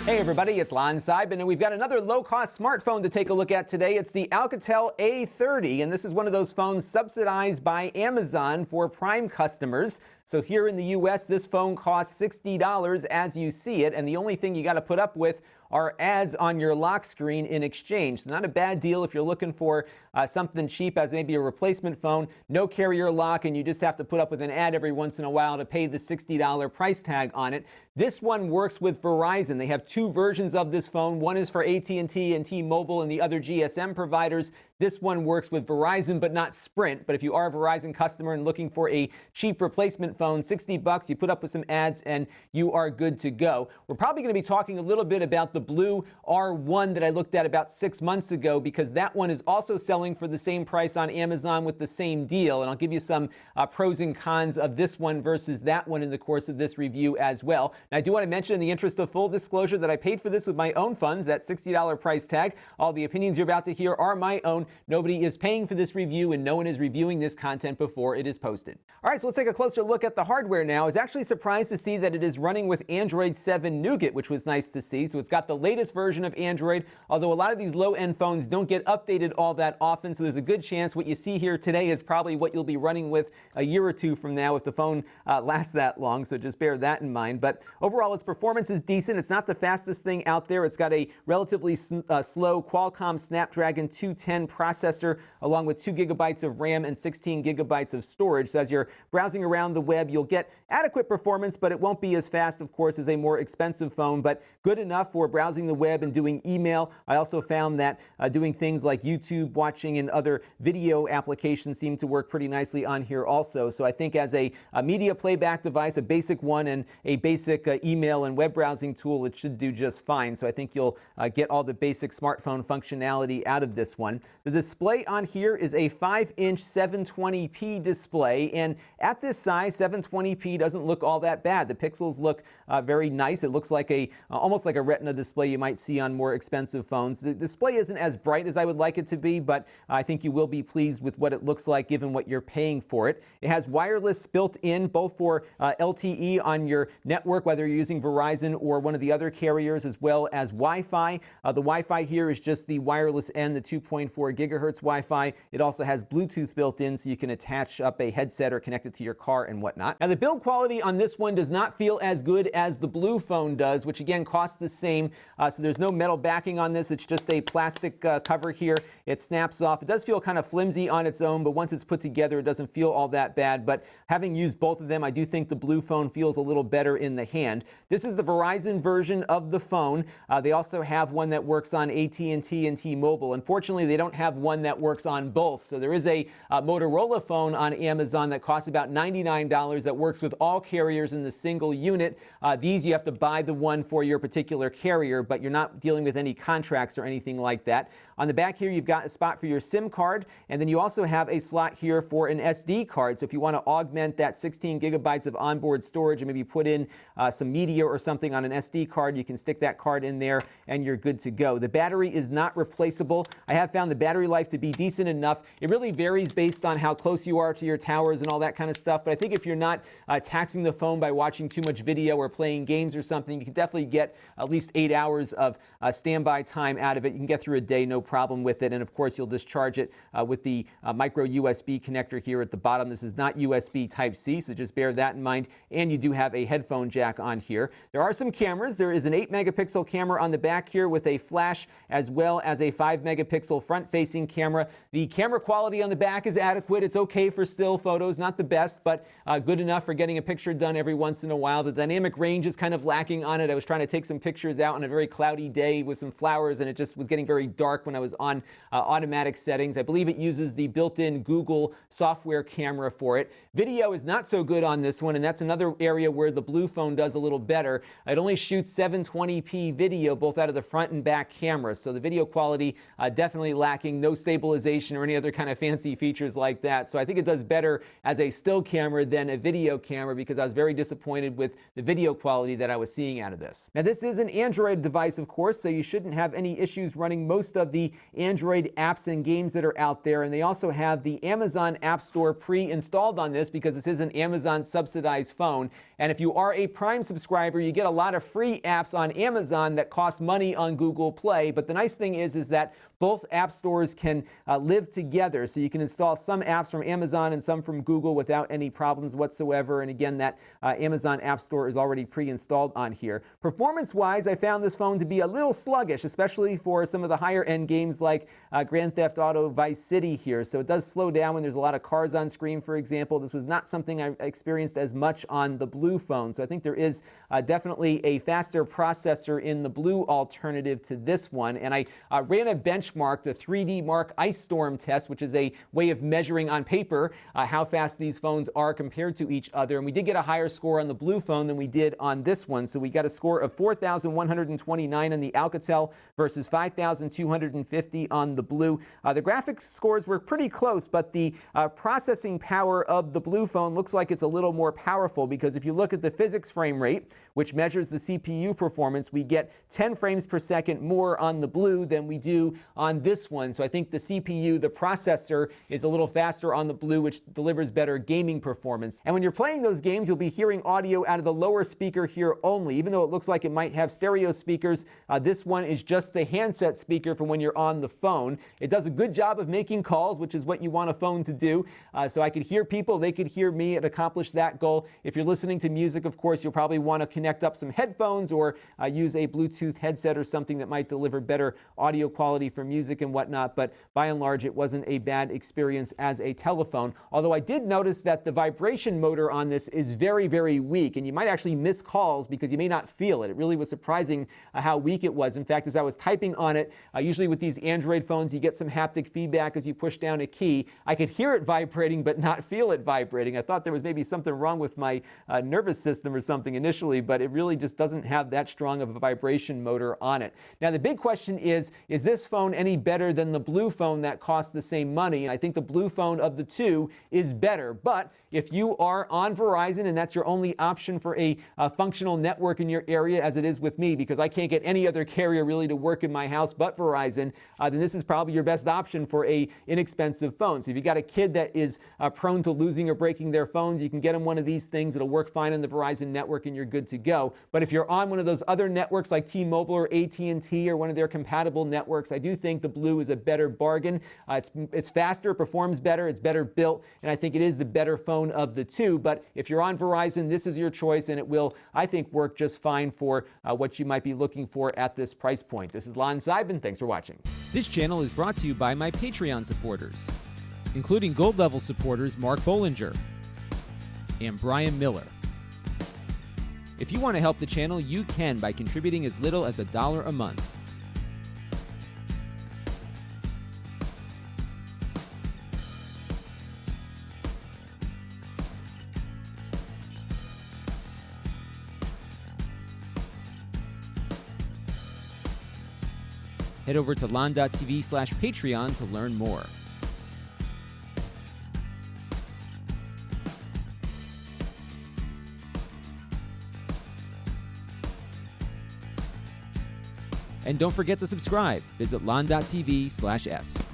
Hey everybody, it's Lon.TV, and we've got another low-cost smartphone to take a look at today. It's the Alcatel A30, and this is one of those phones subsidized by Amazon for Prime customers. So here in the U.S., this phone costs $60 as you see it, and the only thing you got to put up with are ads on your lock screen in exchange. It's not a bad deal if you're looking for something cheap as maybe a replacement phone, no carrier lock, and you just have to put up with an ad every once in a while to pay the $60 price tag on it. This one works with Verizon. They have two versions of this phone. One is for AT&T and T-Mobile and the other GSM providers. This one works with Verizon, but not Sprint. But if you are a Verizon customer and looking for a cheap replacement phone, $60, you put up with some ads and you are good to go. We're probably going to be talking a little bit about the blue R1 that I looked at about 6 months ago, because that one is also selling for the same price on Amazon with the same deal. And I'll give you some pros and cons of this one versus that one in the course of this review as well. And I do want to mention, in the interest of full disclosure, that I paid for this with my own funds, that $60 price tag. All the opinions you're about to hear are my own. Nobody is paying for this review, and no one is reviewing this content before it is posted. All right, so let's take a closer look at the hardware now. I was actually surprised to see that it is running with Android 7 Nougat, which was nice to see. So it's got the latest version of Android, although a lot of these low-end phones don't get updated all that often, so there's a good chance what you see here today is probably what you'll be running with a year or two from now if the phone lasts that long, so just bear that in mind. But overall, its performance is decent. It's not the fastest thing out there. It's got a relatively slow Qualcomm Snapdragon 210 processor, along with 2 gigabytes of RAM and 16 gigabytes of storage. So as you're browsing around the web, you'll get adequate performance, but it won't be as fast, of course, as a more expensive phone, but good enough for browsing the web and doing email. I also found that doing things like YouTube watching and other video applications seem to work pretty nicely on here also. So I think as a media playback device, a basic one, and a basic email and web browsing tool, it should do just fine. So I think you'll get all the basic smartphone functionality out of this one. The display on here is a 5-inch 720p display, and at this size, 720p doesn't look all that bad. The pixels look very nice. It looks like almost like a Retina display you might see on more expensive phones. The display isn't as bright as I would like it to be, but I think you will be pleased with what it looks like given what you're paying for it. It has wireless built in, both for LTE on your network, whether you're using Verizon or one of the other carriers, as well as Wi-Fi. The Wi-Fi here is just the wireless end, the 2.4 gigahertz Wi-Fi. It also has Bluetooth built in, so you can attach up a headset or connect it to your car and whatnot. Now, the build quality on this one does not feel as good as the blue phone does, which again costs the same. So there's no metal backing on this. It's just a plastic cover here. It snaps off. It does feel kind of flimsy on its own, but once it's put together, it doesn't feel all that bad. But having used both of them, I do think the blue phone feels a little better in the hand. This is the Verizon version of the phone. They also have one that works on AT&T and T-Mobile. Unfortunately, they don't have one that works on both. So there is a Motorola phone on Amazon that costs about $99 that works with all carriers in the single unit. These you have to buy the one for your particular carrier, but you're not dealing with any contracts or anything like that. On the back here, you've got a spot for your SIM card, and then you also have a slot here for an SD card. So if you want to augment that 16 gigabytes of onboard storage and maybe put in some media or something on an SD card, you can stick that card in there and you're good to go. The battery is not replaceable. I have found the battery life to be decent enough. It really varies based on how close you are to your towers and all that kind of stuff, but I think if you're not taxing the phone by watching too much video or playing games or something, you can definitely get at least 8 hours of standby time out of it. You can get through a day, no problem with it. And of course, you'll discharge it with the micro USB connector here at the bottom. This is not USB Type-C, so just bear that in mind. And you do have a headphone jack on here. There are some cameras. There is an 8-megapixel camera on the back here with a flash, as well as a 5-megapixel front-facing camera. The camera quality on the back is adequate. It's okay for still photos, not the best, but good enough for getting a picture done every once in a while. The dynamic range is kind of lacking on it. I was trying to take some pictures out on a very cloudy day with some flowers, and it just was getting very dark when I was on automatic settings. I believe it uses the built-in Google software camera for it. Video is not so good on this one, and that's another area where the blue phone does a little better. It only shoots 720p video both out of the front and back cameras, so the video quality definitely lacking. No stabilization or any other kind of fancy features like that. So I think it does better as a still camera than a video camera, because I was very disappointed with the video quality that I was seeing out of this. Now, this is an Android device, of course, so you shouldn't have any issues running most of the Android apps and games that are out there. And they also have the Amazon App Store pre-installed on this, because this is an Amazon subsidized phone. And if you are a Prime subscriber, you get a lot of free apps on Amazon that cost money on Google Play. But the nice thing is that both app stores can live together. So you can install some apps from Amazon and some from Google without any problems whatsoever. And again, that Amazon App Store is already pre-installed on here. Performance-wise, I found this phone to be a little sluggish, especially for some of the higher-end games like Grand Theft Auto Vice City here. So it does slow down when there's a lot of cars on screen, for example. This was not something I experienced as much on the Blue phone. So I think there is definitely a faster processor in the Blue alternative to this one. And I ran a benchmark, the 3D Mark Ice Storm test, which is a way of measuring on paper how fast these phones are compared to each other. And we did get a higher score on the Blue phone than we did on this one. So we got a score of 4,129 on the Alcatel versus 5,250 on the Blue. The graphics scores were pretty close, but the processing power of the Blue phone looks like it's a little more powerful, because if you look at the physics frame rate, which measures the CPU performance, we get 10 frames per second more on the Blue than we do on this one. So I think the CPU, the processor, is a little faster on the Blue, which delivers better gaming performance. And when you're playing those games, you'll be hearing audio out of the lower speaker here only. Even though it looks like it might have stereo speakers, this one is just the handset speaker for when you're on the phone. It does a good job of making calls, which is what you want a phone to do. So I could hear people, they could hear me. It accomplished that goal. If you're listening to music, of course, you'll probably want to connect up some headphones or use a Bluetooth headset or something that might deliver better audio quality for music and whatnot. But by and large, it wasn't a bad experience as a telephone. Although I did notice that the vibration motor on this is very, very weak, and you might actually miss calls because you may not feel it. It really was surprising how weak it was. In fact, as I was typing on it, usually with these Android phones, you get some haptic feedback as you push down a key. I could hear it vibrating, but not feel it vibrating. I thought there was maybe something wrong with my nervous system or something initially, but it really just doesn't have that strong of a vibration motor on it. Now, the big question is this phone any better than the Blue phone that costs the same money? And I think the Blue phone of the two is better. But if you are on Verizon and that's your only option for a functional network in your area, as it is with me, because I can't get any other carrier really to work in my house but Verizon, then this is probably your best option for a inexpensive phone. So if you got a kid that is prone to losing or breaking their phones, you can get them one of these things. It'll work fine on the Verizon network and you're good to go. But if you're on one of those other networks like T-Mobile or AT&T or one of their compatible networks, I do think the Blue is a better bargain. It's faster, performs better, it's better built, and I think it is the better phone of the two. But if you're on Verizon, this is your choice, and it will, I think, work just fine for what you might be looking for at this price point. This is Lon.TV. Thanks for watching. This channel is brought to you by my Patreon supporters, including gold level supporters Mark Bollinger and Brian Miller. If you want to help the channel, you can by contributing as little as $1 a month. Head over to Lon.TV/Patreon to learn more. And don't forget to subscribe. Visit Lon.TV/S.